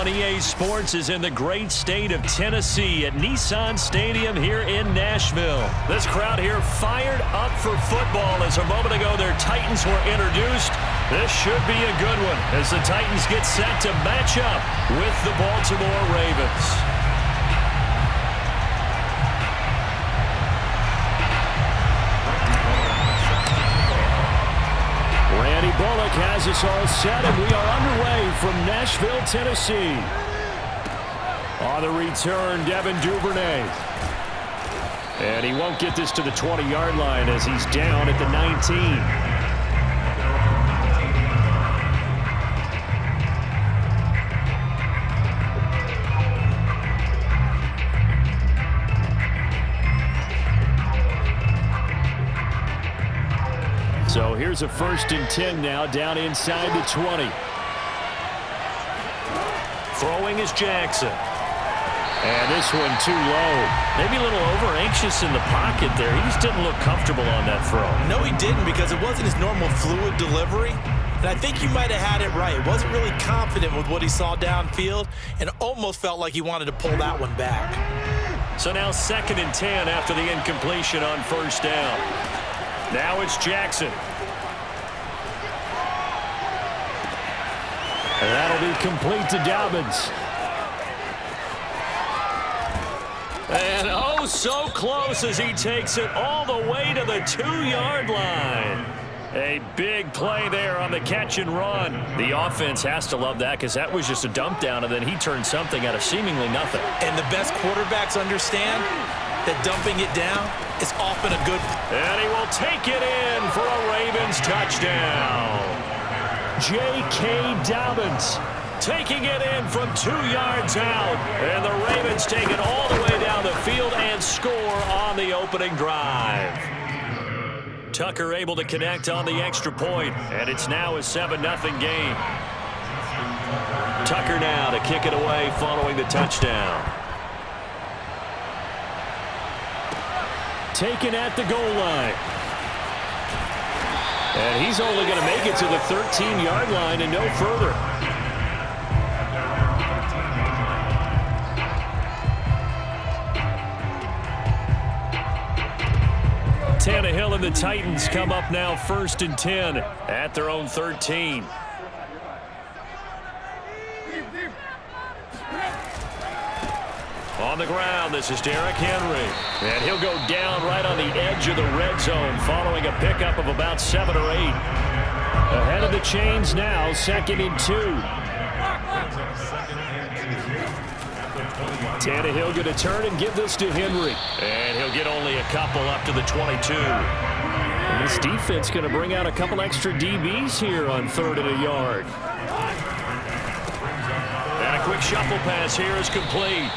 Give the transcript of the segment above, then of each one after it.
on EA Sports is in the great state of Tennessee at Nissan Stadium here in Nashville. This crowd here fired up for football as a moment ago their Titans were introduced. This should be a good one as the Titans get set to match up with the Baltimore Ravens. Randy Bullock has us all set, and we are underway from Nashville, Tennessee. On the return, Devin Duvernay. And he won't get this to the 20-yard line as he's down at the 19. So here's a 1st and 10 now, down inside the 20. Throwing is Jackson. And this one too low. Maybe a little over-anxious in the pocket there. He just didn't look comfortable on that throw. No, he didn't, because it wasn't his normal fluid delivery. And I think you might have had it right. Wasn't really confident with what he saw downfield and almost felt like he wanted to pull that one back. So now 2nd and 10 after the incompletion on 1st down. Now it's Jackson. And that'll be complete to Dobbins. And oh, so close as he takes it all the way to the 2-yard line. A big play there on the catch and run. The offense has to love that because that was just a dump down, and then he turned something out of seemingly nothing. And the best quarterbacks understand that dumping it down is often a good. And he will take it in for a Ravens touchdown. J.K. Dobbins taking it in from 2 yards out. And the Ravens take it all the way down the field and score on the opening drive. Tucker able to connect on the extra point, and it's now a 7-0 game. Tucker now to kick it away following the touchdown. Taken at the goal line. And he's only going to make it to the 13-yard line and no further. Tannehill and the Titans come up now 1st and 10 at their own 13. On the ground, this is Derrick Henry. And he'll go down right on the edge of the red zone following a pickup of about 7 or 8. Ahead of the chains now, 2nd and 2. Tannehill going to turn and give this to Henry. And he'll get only a couple up to the 22. And this defense going to bring out a couple extra DBs here on 3rd and a yard. And a quick shuffle pass here is complete.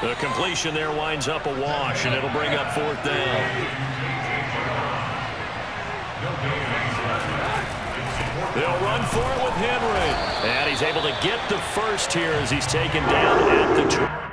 The completion there winds up a wash, and it'll bring up 4th down. They'll run for it with Henry. And he's able to get the first here as he's taken down at the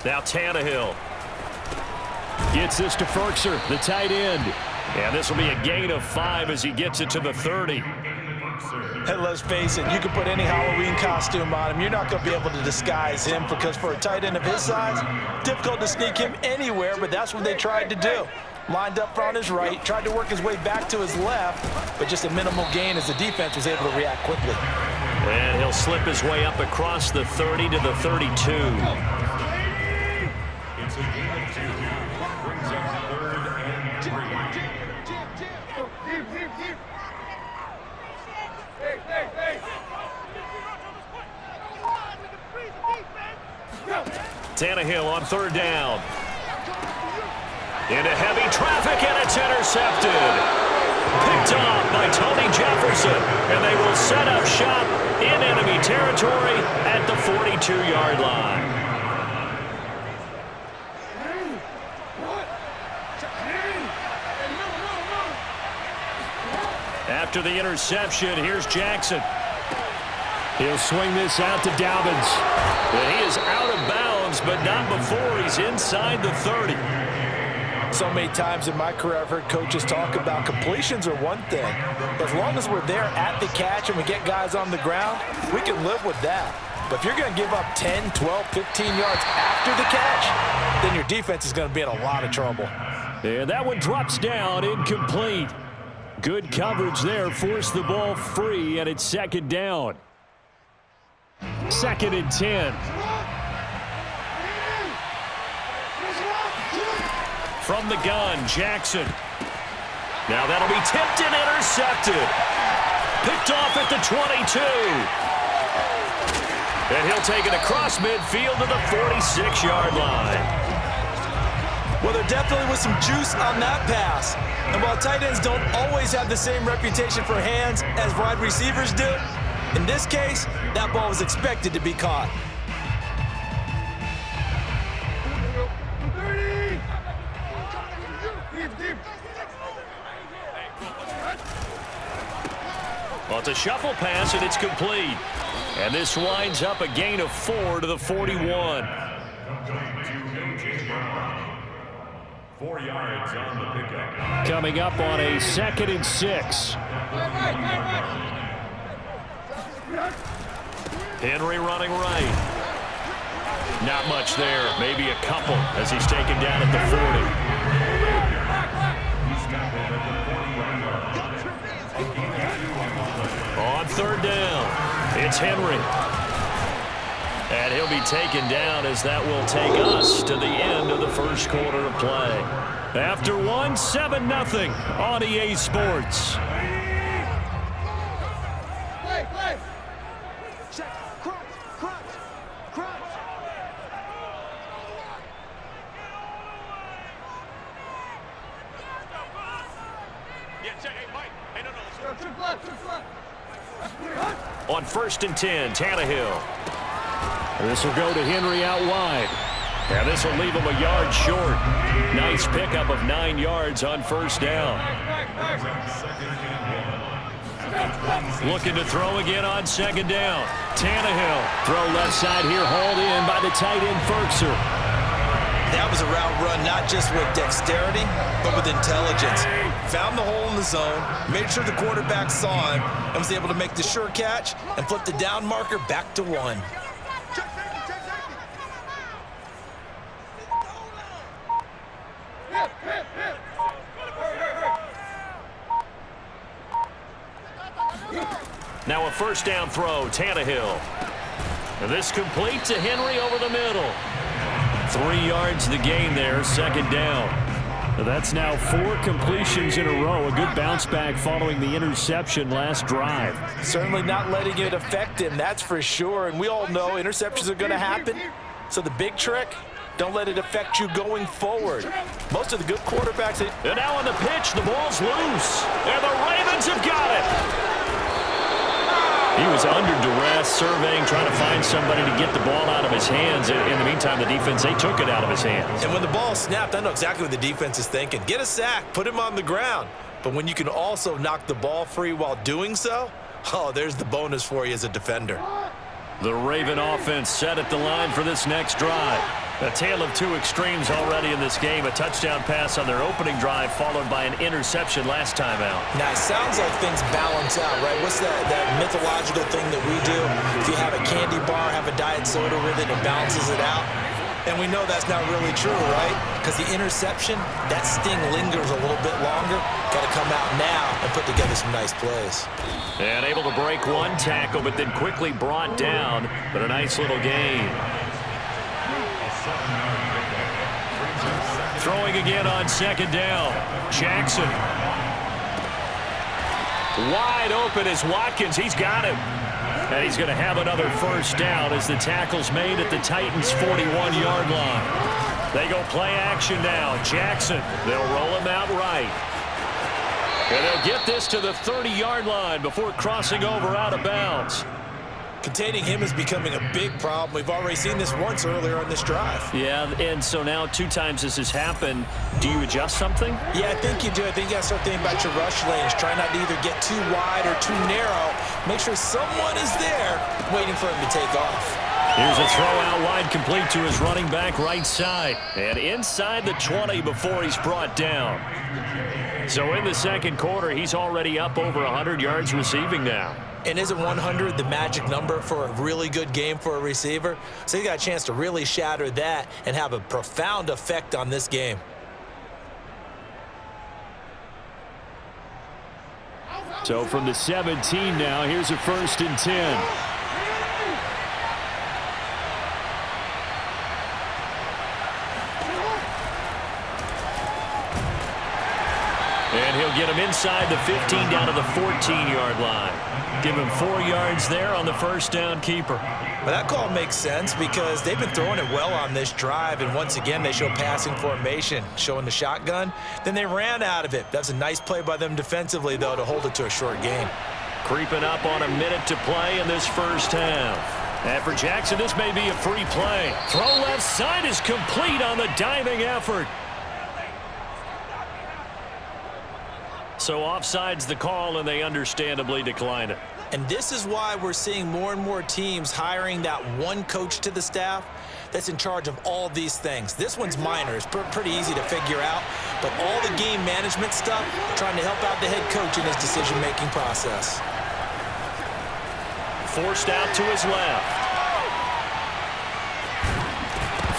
Now Tannehill gets this to Ferkser, the tight end. And this will be a gain of 5 as he gets it to the 30. Hey, let's face it, you can put any Halloween costume on him. You're not going to be able to disguise him because for a tight end of his size, difficult to sneak him anywhere, but that's what they tried to do. Lined up on his right, tried to work his way back to his left, but just a minimal gain as the defense was able to react quickly. And he'll slip his way up across the 30 to the 32. It's a gain of 2. Brings up 3rd and 3. Tannehill on third down. Into heavy traffic, and it's intercepted. Picked off by Tony Jefferson, and they will set up shop in enemy territory at the 42-yard line. After the interception, here's Jackson. He'll swing this out to Dobbins. And he is out of bounds, but not before he's inside the 30. So many times in my career, I've heard coaches talk about completions are one thing. But as long as we're there at the catch and we get guys on the ground, we can live with that. But if you're going to give up 10, 12, 15 yards after the catch, then your defense is going to be in a lot of trouble. And that one drops down, incomplete. Good coverage there, forced the ball free, and it's second down. 2nd and 10. From the gun, Jackson. Now that'll be tipped and intercepted. Picked off at the 22. And he'll take it across midfield to the 46-yard line. Well, there definitely was some juice on that pass. And while tight ends don't always have the same reputation for hands as wide receivers do, in this case, that ball was expected to be caught. Well, it's a shuffle pass, and it's complete. And this winds up a gain of 4 to the 41. 4 yards on the pickup. Coming up on a 2nd and 6. Henry running right. Not much there. Maybe a couple as he's taken down at the 40. On third down, it's Henry. And he'll be taken down as that will take us to the end of the first quarter of play. After one, 7-0 on EA Sports. On 1st and 10, Tannehill. This will go to Henry out wide. And this will leave him a yard short. Nice pickup of 9 yards on first down. Looking to throw again on 2nd down. Tannehill. Throw left side here, hauled in by the tight end, Ferkser. That was a route run not just with dexterity, but with intelligence. Found the hole in the zone, made sure the quarterback saw him, and was able to make the sure catch and flip the down marker back to 1. Now a first down throw, Tannehill. And this complete to Henry over the middle. 3 yards the gain there, 2nd down. That's now 4 completions in a row. A good bounce back following the interception last drive. Certainly not letting it affect him, that's for sure. And we all know interceptions are going to happen. So the big trick, don't let it affect you going forward. Most of the good quarterbacks... And now on the pitch, the ball's loose. And the Ravens have got it. He was under duress, surveying, trying to find somebody to get the ball out of his hands. In the meantime, the defense, they took it out of his hands. And when the ball snapped, I know exactly what the defense is thinking. Get a sack, put him on the ground. But when you can also knock the ball free while doing so, oh, there's the bonus for you as a defender. The Raven offense set at the line for this next drive. A tale of 2 extremes already in this game. A touchdown pass on their opening drive, followed by an interception last time out. Now, it sounds like things balance out, right? What's that mythological thing that we do? If you have a candy bar, have a diet soda with it, it balances it out. And we know that's not really true, right? Because the interception, that sting lingers a little bit longer. Got to come out now and put together some nice plays. And able to break 1 tackle, but then quickly brought down. But a nice little gain. Throwing again on 2nd down. Jackson. Wide open is Watkins. He's got him. And he's going to have another first down as the tackle's made at the Titans' 41-yard line. They go play action now. Jackson, they'll roll him out right. And they'll get this to the 30-yard line before crossing over out of bounds. Containing him is becoming a big problem. We've already seen this once earlier on this drive. Yeah, and so now 2 times this has happened. Do you adjust something? Yeah, I think you do. I think you got to start thinking about your rush lanes. Try not to either get too wide or too narrow. Make sure someone is there waiting for him to take off. Here's a throw out wide, complete to his running back right side. And inside the 20 before he's brought down. So in the second quarter, he's already up over 100 yards receiving now. And isn't 100 the magic number for a really good game for a receiver? So you got a chance to really shatter that and have a profound effect on this game. So from the 17 now, here's a 1st and 10. And he'll get him inside the 15 down to the 14-yard line. Give him 4 yards there on the first down keeper. Well, that call makes sense because they've been throwing it well on this drive, and once again they show passing formation, showing the shotgun. Then they ran out of it. That's a nice play by them defensively, though, to hold it to a short gain. Creeping up on a minute to play in this first half. And for Jackson, this may be a free play. Throw left side is complete on the diving effort. So offside's the call, and they understandably decline it. And this is why we're seeing more and more teams hiring that one coach to the staff that's in charge of all these things. This one's minor. It's pretty easy to figure out. But all the game management stuff, trying to help out the head coach in his decision-making process. Forced out to his left.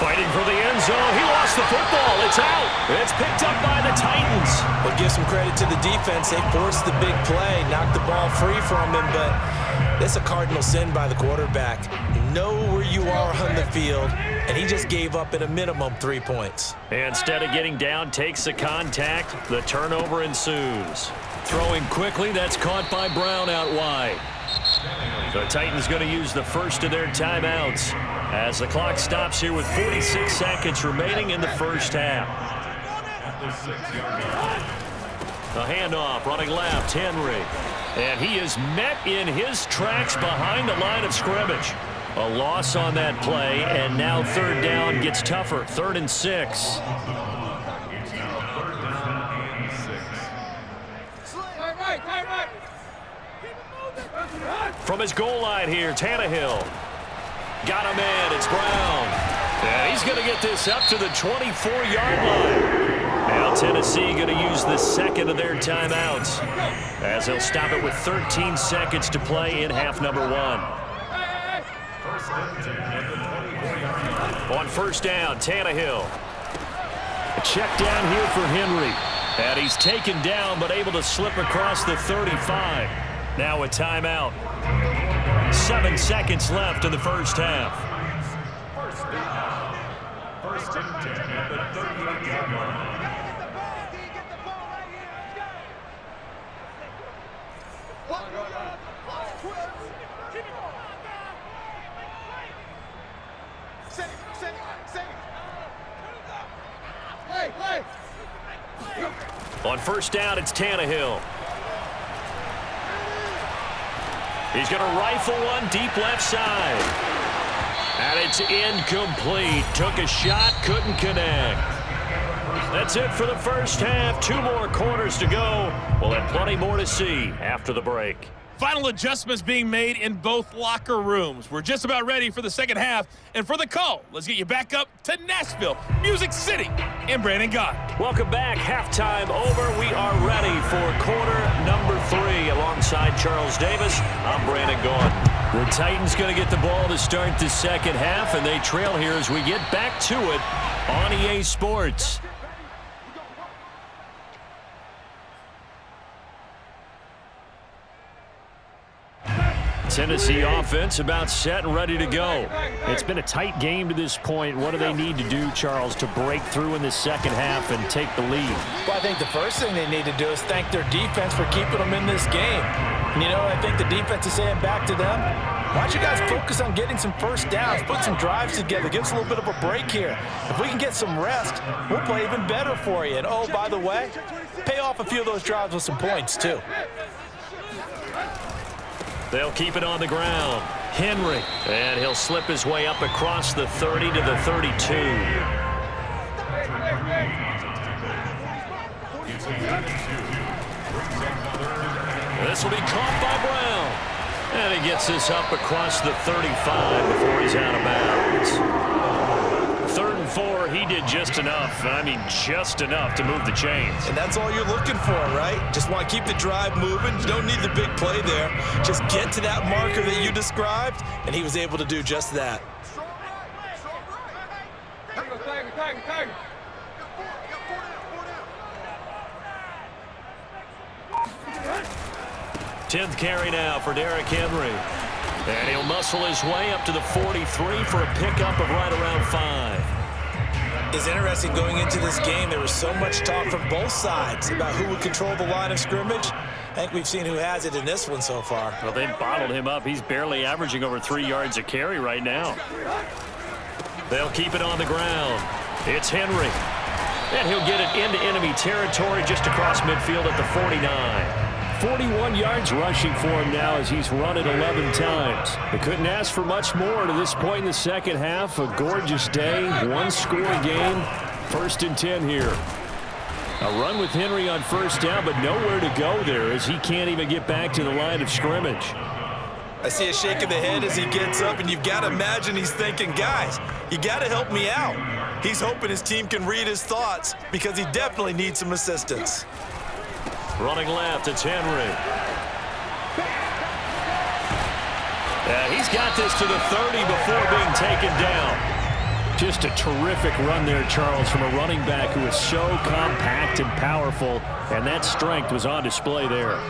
Fighting for the end zone. He lost the football. It's out. It's picked up by the Titans. But give some credit to the defense. They forced the big play, knocked the ball free from him, but it's a cardinal sin by the quarterback. Know where you are on the field, and he just gave up at a minimum 3 points. Instead of getting down, takes the contact. The turnover ensues. Throwing quickly, that's caught by Brown out wide. The Titans going to use the first of their timeouts as the clock stops here with 46 seconds remaining in the first half. A handoff running left, Henry. And he is met in his tracks behind the line of scrimmage. A loss on that play, and now third down gets tougher. 3rd and 6. From his goal line here, Tannehill. Got him in. It's Brown. And he's going to get this up to the 24-yard line. Now Tennessee going to use the second of their timeouts as they'll stop it with 13 seconds to play in half number 1. On first down, Tannehill. A check down here for Henry. And he's taken down but able to slip across the 35. Now a timeout. 7 seconds left in the first half. First and 10 at the 38-yard line. On first down, it's Tannehill. He's going to rifle one deep left side. And it's incomplete. Took a shot, couldn't connect. That's it for the first half. 2 more quarters to go. We'll have plenty more to see after the break. Final adjustments being made in both locker rooms. We're just about ready for the second half. And for the call, let's get you back up to Nashville, Music City, and Brandon Gott. Welcome back. Halftime over. We are ready for quarter number 3. Alongside Charles Davis, I'm Brandon Gott. The Titans going to get the ball to start the second half, and they trail here as we get back to it on EA Sports. Tennessee offense about set and ready to go. It's been a tight game to this point. What do they need to do, Charles, to break through in the second half and take the lead? Well, I think the first thing they need to do is thank their defense for keeping them in this game. You know, I think the defense is saying back to them, Why don't you guys focus on getting some first downs, put some drives together, give us a little bit of a break here. If we can get some rest, we'll play even better for you. And, oh, by the way, pay off a few of those drives with some points, too. They'll keep it on the ground. Henry. And he'll slip his way up across the 30 to the 32. This will be caught by Brown. And he gets this up across the 35 before he's out of bounds. 3rd and 4, he did just enough. I mean, just enough to move the chains. And that's all you're looking for, right? Just want to keep the drive moving. You don't need the big play there. Just get to that marker that you described, and he was able to do just that. Tiger. 10th carry now for Derrick Henry. And he'll muscle his way up to the 43 for a pickup of right around 5. It's interesting going into this game. There was so much talk from both sides about who would control the line of scrimmage. I think we've seen who has it in this one so far. Well, they bottled him up. He's barely averaging over 3 yards a carry right now. They'll keep it on the ground. It's Henry. And he'll get it into enemy territory just across midfield at the 49. 41 yards rushing for him now as he's run it 11 times. They couldn't ask for much more to this point in the second half. A gorgeous day, one-score game. 1st and 10 here. A run with Henry on first down, but nowhere to go there as he can't even get back to the line of scrimmage. I see a shake of the head as he gets up, and you've got to imagine he's thinking, guys, you got to help me out. He's hoping his team can read his thoughts because he definitely needs some assistance. Running left, it's Henry. Yeah, he's got this to the 30 before being taken down. Just a terrific run there, Charles, from a running back who is so compact and powerful, and that strength was on display there.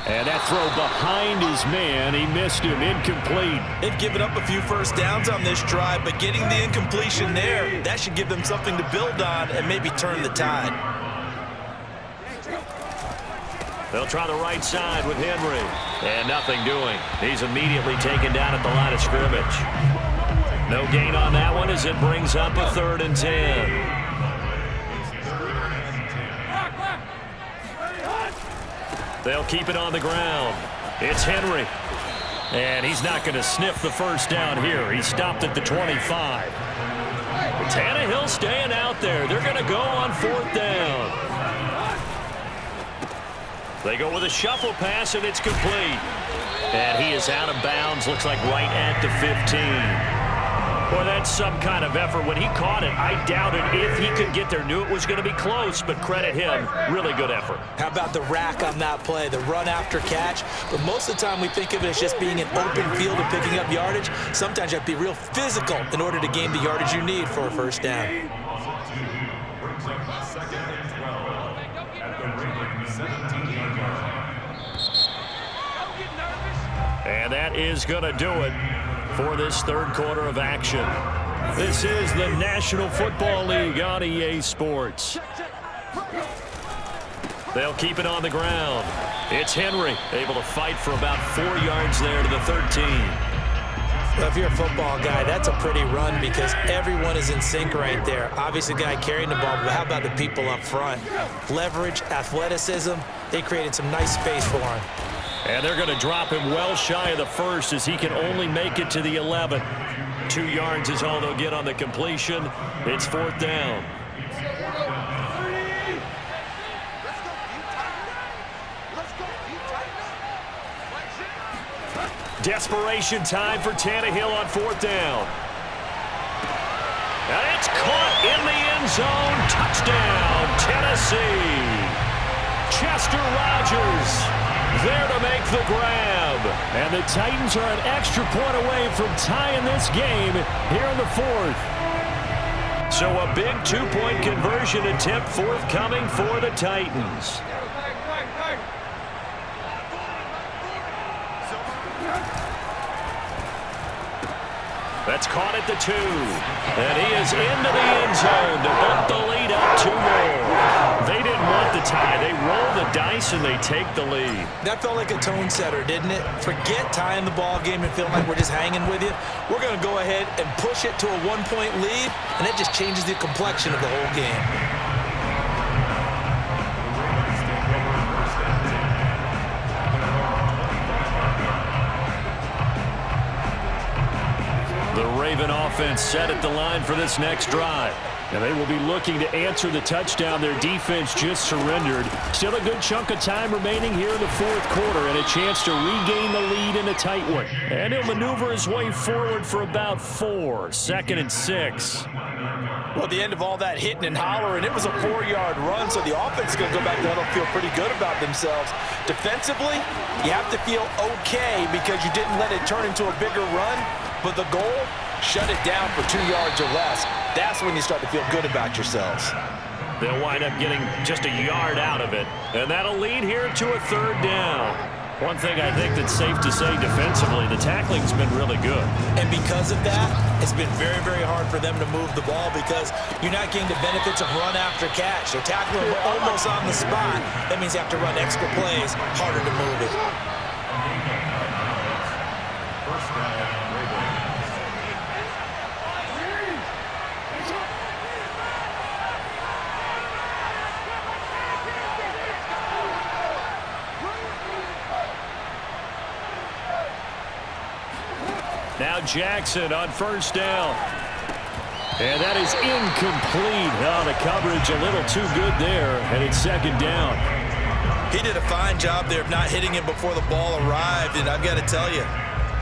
And that throw behind his man, he missed him, incomplete. They've given up a few first downs on this drive, but getting the incompletion there, that should give them something to build on and maybe turn the tide. They'll try the right side with Henry. And nothing doing. He's immediately taken down at the line of scrimmage. No gain on that one as it brings up a 3rd and 10. They'll keep it on the ground. It's Henry. And he's not going to sniff the first down here. He stopped at the 25. Tannehill staying out there. They're going to go on 4th down. They go with a shuffle pass, and it's complete. And he is out of bounds, looks like right at the 15. Boy, that's some kind of effort. When he caught it, I doubted if he could get there. Knew it was going to be close, but credit him. Really good effort. How about the rack on that play, the run after catch? But most of the time we think of it as just being an open field and picking up yardage. Sometimes you have to be real physical in order to gain the yardage you need for a first down. And that is going to do it for this 3rd quarter of action. This is the National Football League on EA Sports. They'll keep it on the ground. It's Henry, able to fight for about 4 yards there to the 13. Well, if you're a football guy, that's a pretty run because everyone is in sync right there. Obviously, the guy carrying the ball, but how about the people up front? Leverage, athleticism, they created some nice space for him. And they're going to drop him well shy of the 1st as he can only make it to the 11. 2 yards is all they'll get on the completion. It's 4th down. Desperation time for Tannehill on 4th down. And it's caught in the end zone. Touchdown, Tennessee. Chester Rogers there to make the grab. And the Titans are an extra point away from tying this game here in the 4th. So a big 2-point conversion attempt forthcoming for the Titans. That's caught at the 2. And he is into the end zone to bump the lead up 2 more. They didn't want the tie. They rolled the dice, and they take the lead. That felt like a tone setter, didn't it? Forget tying the ball game and feeling like we're just hanging with you. We're going to go ahead and push it to a one-point lead, and it just changes the complexion of the whole game. The Raven offense set at the line for this next drive. And they will be looking to answer the touchdown their defense just surrendered. Still a good chunk of time remaining here in the fourth quarter and a chance to regain the lead in a tight one. And he'll maneuver his way forward for about 4. 2nd and 6. Well, at the end of all that hitting and hollering, it was a 4-yard run, so the offense is going to go back there and feel pretty good about themselves. Defensively, you have to feel okay because you didn't let it turn into a bigger run, but the goal, shut it down for 2 yards or less. That's when you start to feel good about yourselves. They'll wind up getting just a yard out of it, and that'll lead here to a 3rd down. One thing I think that's safe to say defensively, the tackling's been really good. And because of that, it's been very, very hard for them to move the ball because you're not getting the benefits of run after catch. They're tackling almost on the spot. That means you have to run extra plays, harder to move it. Now Jackson on 1st down. And that is incomplete. Oh, the coverage a little too good there, and it's 2nd down. He did a fine job there of not hitting him before the ball arrived, and I've got to tell you,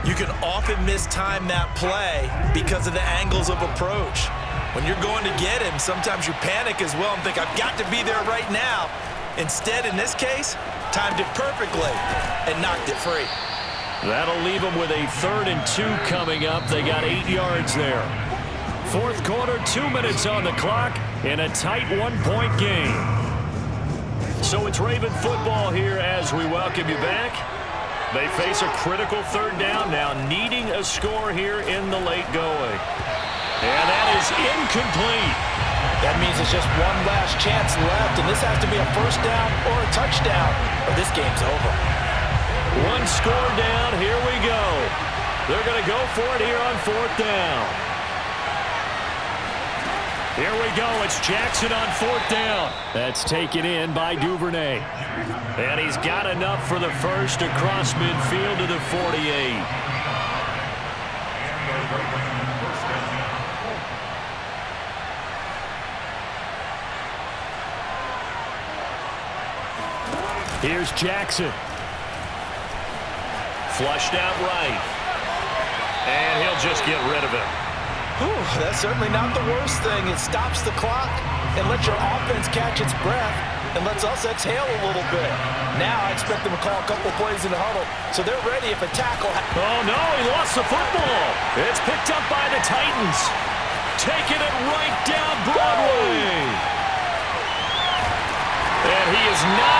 you can often mistime that play because of the angles of approach. When you're going to get him, sometimes you panic as well and think, I've got to be there right now. Instead, in this case, timed it perfectly and knocked it free. That'll leave them with a 3rd and 2 coming up. They got 8 yards there. Fourth quarter, 2 minutes on the clock in a tight 1-point game. So it's Raven football here as we welcome you back. They face a critical 3rd down now, needing a score here in the late going. And that is incomplete. That means it's just one last chance left, and this has to be a 1st down or a touchdown, or this game's over. 1 score down, here we go. They're going to go for it here on 4th down. Here we go, it's Jackson on 4th down. That's taken in by Duvernay. And he's got enough for the first across midfield to the 48. Here's Jackson. Flushed out right. And he'll just get rid of it. Whew, that's certainly not the worst thing. It stops the clock and lets your offense catch its breath and lets us exhale a little bit. Now I expect them to call a couple plays in the huddle, so they're ready if a tackle. Oh, no, he lost the football. It's picked up by the Titans. Taking it right down Broadway. And he is not